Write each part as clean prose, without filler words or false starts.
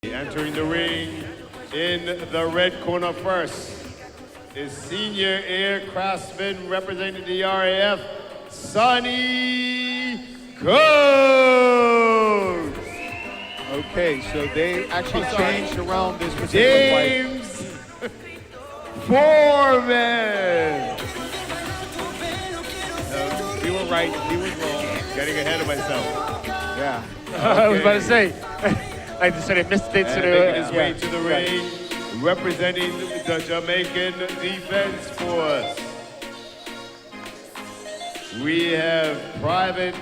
Entering the ring in the red corner first is senior aircraftsman representing the RAF, Sonny Coates. Okay, so they actually changed around this particular fight. James Forman. He was right, he was wrong. Getting ahead of myself. Yeah. I was about to say. I just said it missed it. And making his way to the ring, representing the Jamaican Defense Force. We have Private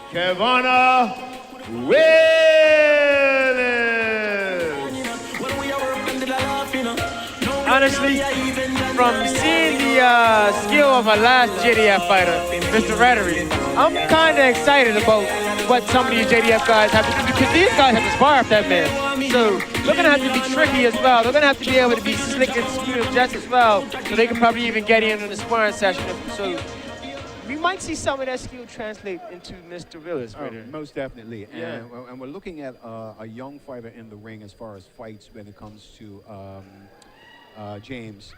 Kevonna Willis. Honestly, from seeing the skill of our last JDF fighter, Mr. Rhetoric, I'm kind of excited about what some of these JDF guys have to do, because these guys have to spar up that man. So they're going to have to be tricky as well. They're going to have to be able to be slick and smooth just as well, so they can probably even get in the sparring session. So we might see some of that skill translate into Mr. Willis. Most definitely. Yeah. And we're looking at a young fighter in the ring as far as fights when it comes to James,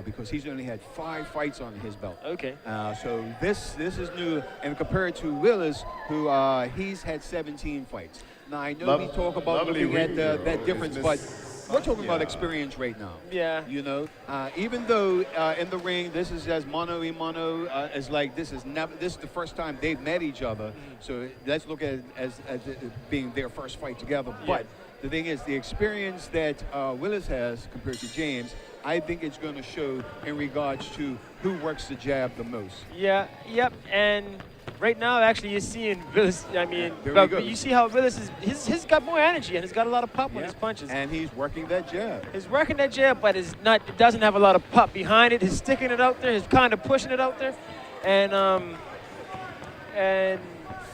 because he's only had 5 fights on his belt. Okay. So this is new, and compared to Willis, who he's had 17 fights. Now I know we talk about looking at that difference, but we're talking about experience right now. Yeah. You know, even though in the ring this is as mano a mano, it's like this is the first time they've met each other. So let's look at it as it being their first fight together. But the thing is, the experience that Willis has compared to James, I think it's going to show in regards to who works the jab the most. Yeah, yep, and right now, actually, you're seeing Willis, but you see how Willis he's got more energy, and he's got a lot of pop on his punches. And he's working that jab. He's working that jab, but it doesn't have a lot of pop behind it. He's sticking it out there, he's kind of pushing it out there. And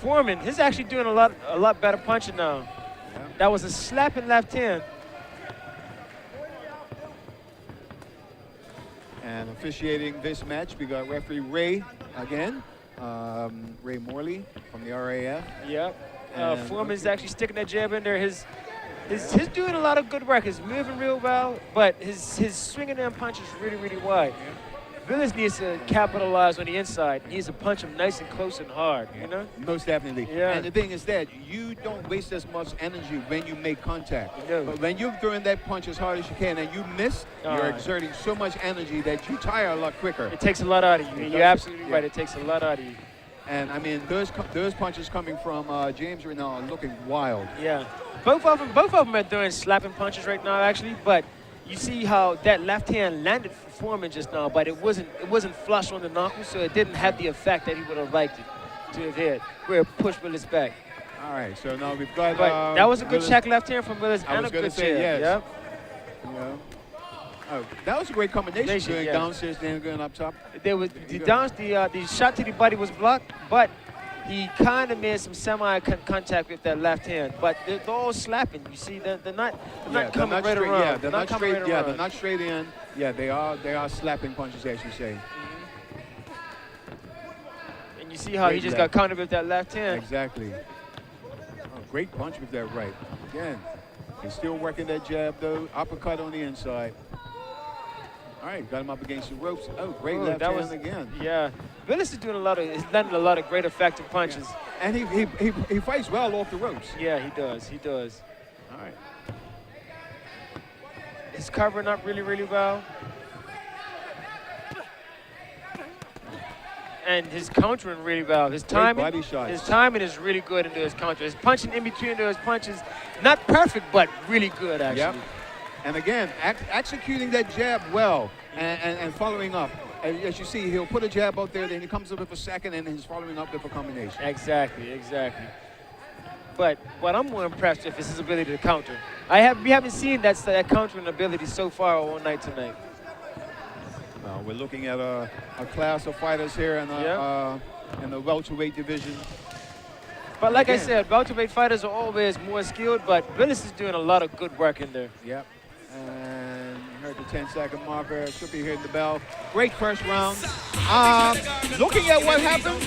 Forman, he's actually doing a lot better punching now. Yeah. That was a slapping left hand. And officiating this match, we got referee Ray again, Ray Morley from the RAF. Yep. Forman's actually sticking that jab in there. He's doing a lot of good work. He's moving real well, but his swinging them punches really, really wide. Yeah. Willis needs to capitalize on the inside. He needs to punch him nice and close and hard, you know? Most definitely. Yeah. And the thing is that you don't waste as much energy when you make contact. No. But when you're throwing that punch as hard as you can and you miss, you're exerting so much energy that you tire a lot quicker. It takes a lot out of you. You're absolutely right. It takes a lot out of you. And I mean, those punches coming from James right now are looking wild. Yeah. Both of them are doing slapping punches right now, actually, but you see how that left hand landed for Forman just now, but it wasn't flush on the knuckle, so it didn't have the effect that he would have liked it to have had, where it pushed Willis back. All right, so now we've got. But that was a good check left hand from Willis, and a good say yes. Yep. You know, that was a great combination, going downstairs and going up top. There was the shot to the body was blocked, but he kind of made some semi-contact with that left hand, but they're all slapping. You see, they're not coming right around. Yeah, they're not straight. Yeah, they're not straight in. Yeah, they are slapping punches, as you say. And you see how he just got countered with that left hand. Exactly. Oh, great punch with that right. Again, he's still working that jab though. Uppercut on the inside. All right, got him up against the ropes. Oh, great left hand again. Yeah, Willis is doing he's landing a lot of great effective punches. Yeah. And he fights well off the ropes. Yeah, he does. He does. All right. He's covering up really, really well. And his countering really well. His timing is really good into his counter. His punching in between those punches, not perfect, but really good, actually. Yep. And again, executing that jab well and following up. As you see, he'll put a jab out there, then he comes up with a second, and he's following up with a combination. Exactly. But what I'm more impressed with is his ability to counter. We haven't seen that countering ability so far all night tonight. We're looking at a class of fighters here in the welterweight division. But like I said, welterweight fighters are always more skilled, but Willis is doing a lot of good work in there. Yep. And at the 10-second marker. Should be hitting the bell. Great first round. Looking at what happened,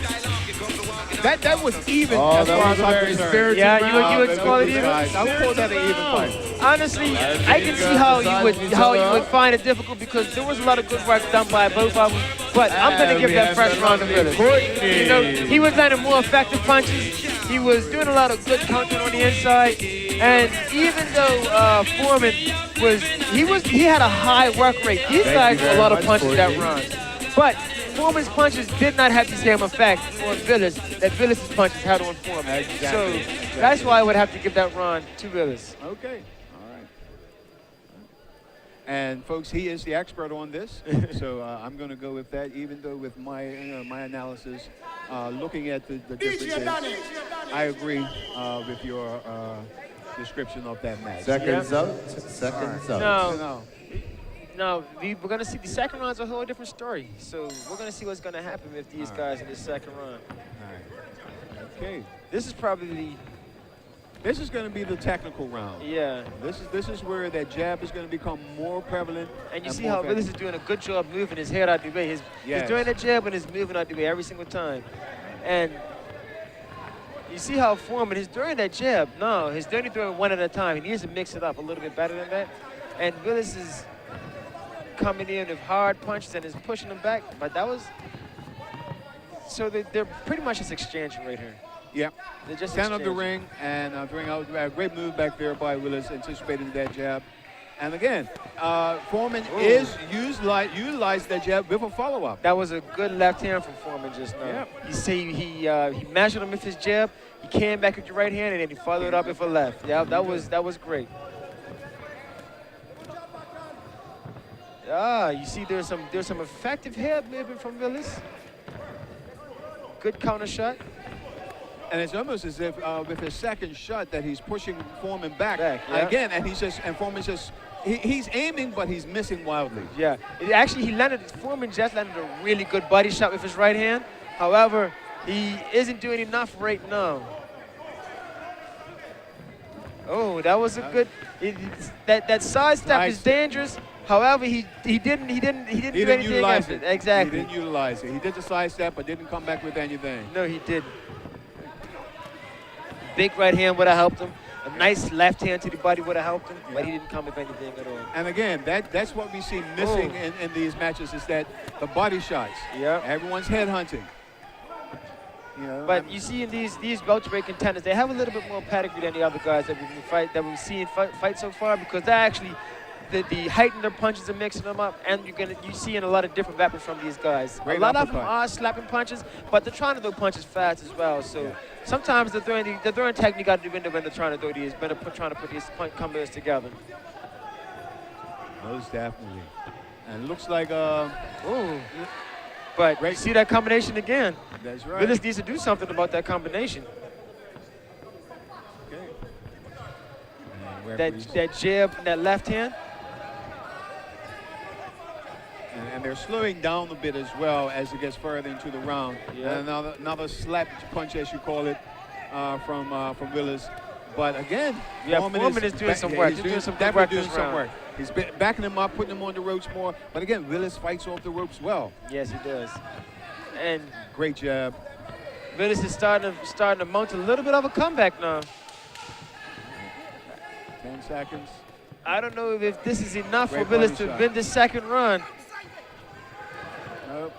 that was even as that far was as a I'm very concerned. spirited Yeah, round. you would call it even? I would call that an even fight. Honestly, I can see how you would find it difficult because there was a lot of good work done by both of them. But I'm going to give that first round to Willis. You know, he was landing more effective punches. He was doing a lot of good countering on the inside. And even though Forman he had a high work rate. These guys were a lot of punches that run. But Forman's punches did not have the same effect on Willis that Willis's punches had on Forman. Exactly. So that's why I would have to give that run to Willis. Okay. All right. And folks, he is the expert on this, so I'm going to go with that. Even though with my my analysis, looking at the differences, I agree with your description of that match. Seconds out. Seconds out. No, we're going to see the second round's a whole different story. So we're going to see what's going to happen with these guys in the second round. All right. Okay. This is probably This is going to be the technical round. yeah. This is where that jab is going to become more prevalent. And you see more how Willis effective. is doing a good job moving his head out the way. He's doing that jab and he's moving out the way every single time. And you see how Forman is doing that jab. No, he's only doing one at a time. He needs to mix it up a little bit better than that. And Willis is coming in with hard punches and is pushing them back. But that was so they're pretty much just exchanging right here. Yep. They're just Down of the exchanging. ring and throwing out a great move back there by Willis, anticipating that jab. And again, Forman utilized that jab with a follow-up. That was a good left hand from Forman just now. Yep. You see, he measured him with his jab. He came back with the right hand and then he followed up with a left. Yeah, that was great. You see, there's some effective head movement from Willis. Good counter shot. And it's almost as if with his second shot that he's pushing Forman back. Yeah. Again, and Forman's just he's aiming, but he's missing wildly. Yeah, Forman just landed a really good body shot with his right hand. However, he isn't doing enough right now. Oh, that was a good. That side step is dangerous. However, he didn't do anything utilize after it. Exactly. He didn't utilize it. He did the side step, but didn't come back with anything. No, he didn't. Big right hand would have helped him. A nice left hand to the body would have helped him, but he didn't come with anything at all. And again, that's what we see missing in these matches is that the body shots. Yeah. Everyone's head hunting. You know, But you see in these welterweight contenders, they have a little bit more pedigree than the other guys that we've seen fight so far because they're actually the height in their punches are mixing them up, and you seeing a lot of different weapons from these guys. Great a lot of them uppercut. are slapping punches, but they're trying to throw punches fast as well. So sometimes the throwing technique out the window when they're trying to throw these, trying to put these combos together. Most definitely. And it looks like But you see that combination again. that's right. Willis needs to do something about that combination. Okay. And That jab and that left hand. And they're slowing down a bit as well as it gets further into the round. Yeah. And another slap punch, as you call it, from Willis. But again, Forman is doing some work. He's doing some good definitely work doing this some round. work. He's backing him up, putting him on the ropes more. But again, Willis fights off the ropes well. Yes, he does. And Great jab. Willis is starting to mount a little bit of a comeback now. 10 seconds. I don't know if this is enough Great for Willis body to shot. win the second run. Nope.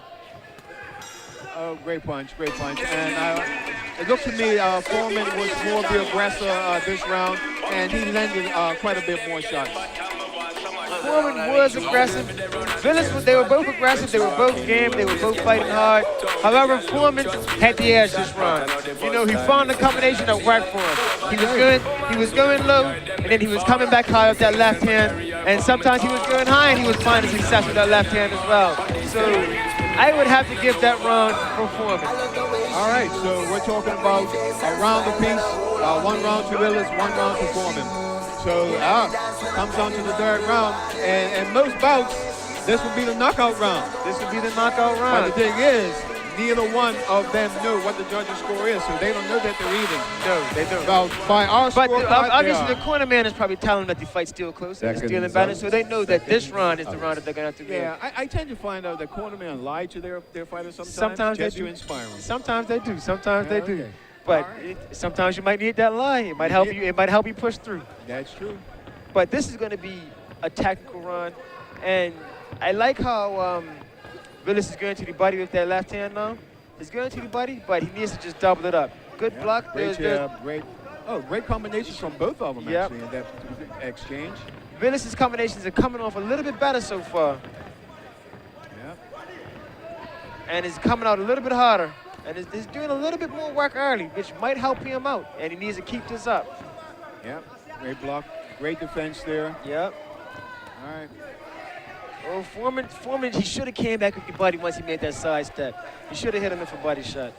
Oh, great punch, great punch. And it looks to me Forman was more the aggressor this round, and he landed quite a bit more shots. Forman was aggressive. Willis, they were both aggressive. They were both game. They were both fighting hard. However, Forman had the edge this round. You know, he found a combination that worked for him. He was going low, and then he was coming back high with that left hand. And sometimes he was going high, and he was finding success with that left hand as well. So I would have to give that round for Forman. All right, so we're talking about a round apiece. One round to Willis, one round to Forman. So comes on to the third round, and most bouts, this will be the knockout round. This would be the knockout But round. the thing is, neither one of them know what the judges' score is, so they don't know that they're even. No, they don't. Well, by our But scorecard, obviously, they the are. corner man is probably telling them that the fight's still close and it's Second still in zone. balance, so they know that this round is the round that they're going to have to win. Yeah, I tend to find out that cornermen lie to their fighters sometimes. Sometimes they just do. to inspire them. Sometimes they do. Sometimes they do. okay. But All right. sometimes you might need that line. It might help you. It might help you push through. That's true. But this is going to be a tactical run, and I like how Willis is going to the body with that left hand now. He's going to the body, but he needs to just double it up. Good block. Great There's- jab. Great combinations from both of them Yep. actually in that exchange. Willis's combinations are coming off a little bit better so far, Yep. and it's coming out a little bit harder, and he's doing a little bit more work early, which might help him out, and he needs to keep this up. Yep. Great block. Great defense there. Yep. All right. Oh, Forman, he should have came back with the body once he made that side step. He should have hit him with a body shot.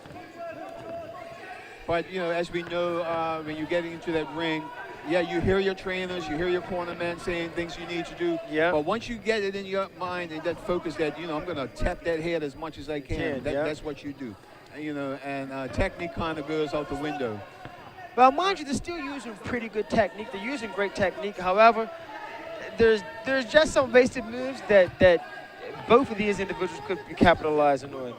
But, you know, as we know, when you're getting into that ring, yeah, you hear your trainers, you hear your cornermen saying things you need to do. Yeah. But once you get it in your mind and that focus that, you know, I'm going to tap that head as much as I can, that's what you do. You know, and technique kind of goes out the window. Well, mind you, they're still using pretty good technique. They're using great technique. However, there's just some basic moves that both of these individuals could be capitalizing on.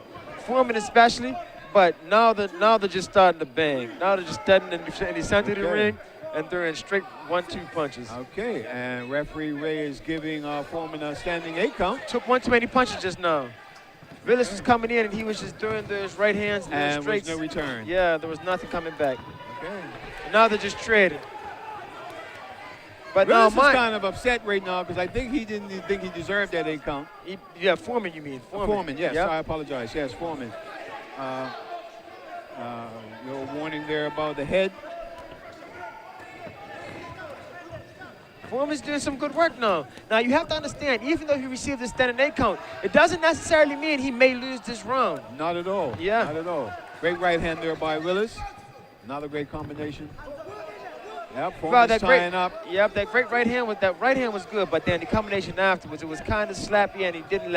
Forman especially, but now they're just starting to bang. Now they're just standing in the center of the ring and throwing straight 1-2 punches. Okay, and referee Ray is giving Forman a standing 8 count. Took one too many punches just now. Willis was coming in and he was just throwing those right hands and those straights. Was no return. Yeah, there was nothing coming back. Okay. And now they're just trading. But Willis now is kind of upset right now because I think he didn't think he deserved that 8 count. Yeah, Forman, you mean? Forman, yes. Yep. I apologize. Yes, Forman. Little warning there about the head. Forman's doing some good work now. Now, you have to understand, even though he received a standing 8 count, it doesn't necessarily mean he may lose this round. Not at all. Yeah. Not at all. Great right hand there by Willis. Another great combination. Yep, Forman's tying up. Yep, that right hand was good, but then the combination afterwards, it was kind of slappy, and he didn't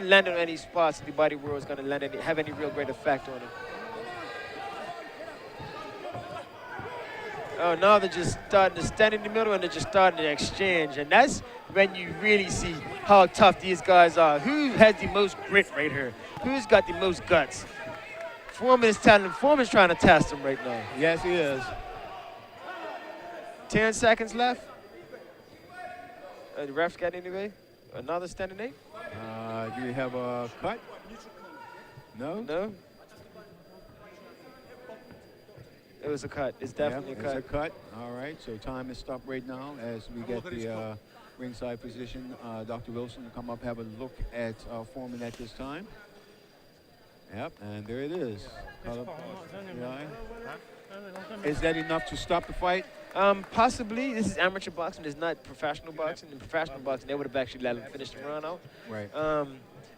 land on any spots that the body where it was going to have any real great effect on him. Oh, now they're just starting to stand in the middle and they're just starting to exchange. And that's when you really see how tough these guys are. Who has the most grit right here? Who's got the most guts? Forman's trying to test him right now. Yes, he is. 10 seconds left. The ref's got anyway. Another standing 8? Do we have a cut? No? No. It was a cut. It's definitely a cut. It's a cut. All right, so time is stopped right now as we get the ringside position. Dr. Wilson to come up, have a look at Forman at this time. Yep, and there it is. Is that enough to stop the fight? Possibly. This is amateur boxing. It's not professional boxing. In professional boxing, they would have actually let him finish the run out. Right.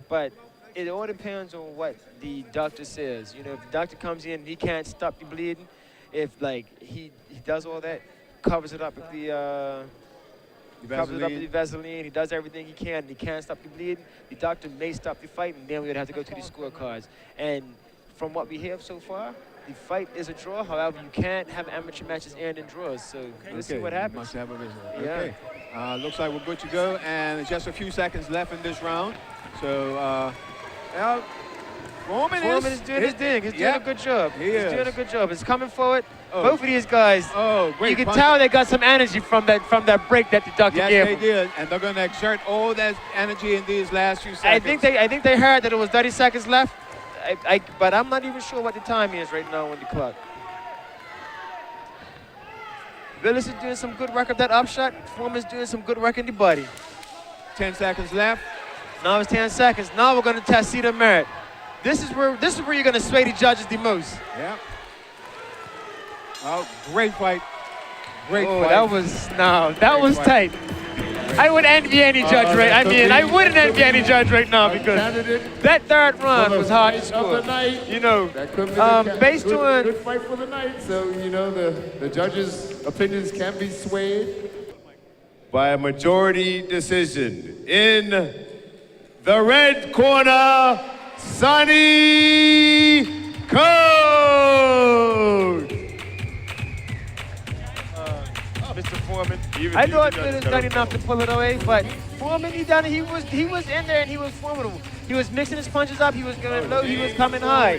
But it all depends on what the doctor says. You know, if the doctor comes in and he can't stop the bleeding, if like he does all that, covers it up with the Vaseline, he does everything he can, and he can't stop the bleeding, the doctor may stop the fight, and then we would have to go to the scorecards. And from what we have so far, the fight is a draw. However, you can't have amateur matches end in draws, so we'll see what happens. Must have a result. Yeah. Okay. Looks like we're good to go, and just a few seconds left in this round. So, Forman is doing his thing. He's doing a good job. He's doing a good job. He's coming forward. Both of these guys, great you can punch. tell they got some energy from that break that the doctor gave Yes, them. they did, and they're going to exert all that energy in these last few seconds. I think they heard that it was 30 seconds left, but I'm not even sure what the time is right now on the clock. Willis is doing some good work of that upshot. Forman's doing some good work in the body. 10 seconds left. Now it's 10 seconds. Now we're going to test Cedar Merit. This is where you're going to sway the judges the most. Yeah. Oh, great fight. Great fight. That was tight. I would envy any judge I wouldn't envy any judge right now because that third round was hard to score. You know, based on good fight for the night. So you know the judges' opinions can be swayed by a majority decision. In the red corner, Sonny Code. Mr. Forman. I thought Willis done enough to pull it away, but Forman, he was in there and he was formidable. He was mixing his punches up. He was going low. He was coming high.